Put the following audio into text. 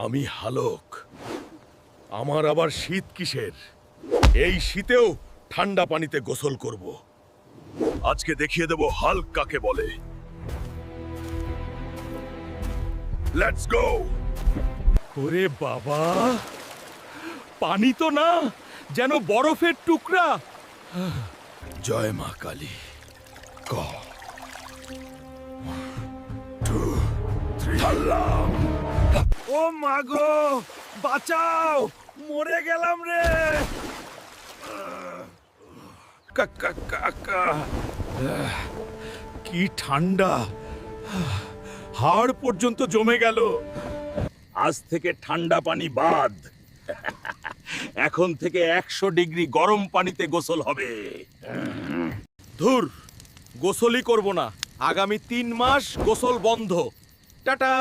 আমি হালক। আমার আবার শীত কিসের? এই শীতেও ঠান্ডা পানিতে গোসল করব। আজকে দেখিয়ে দেব হাল্ক কাকে বলে। Let's go. ওরে বাবা, পানি তো না, যেন বরফের টুকরা। জয় মা কালী। ক ও মাগো, বাঁচাও, মরে গেলাম রে। কাকা কাকা, কি ঠান্ডা, হাড় পর্যন্ত জমে গেল। আজ থেকে ঠান্ডা পানি বাদ। এখন থেকে 100 ডিগ্রি গরম পানিতে গোসল হবে। ধুর, গোসলই করব না। আগামী 3 মাস গোসল বন্ধ। টাটা।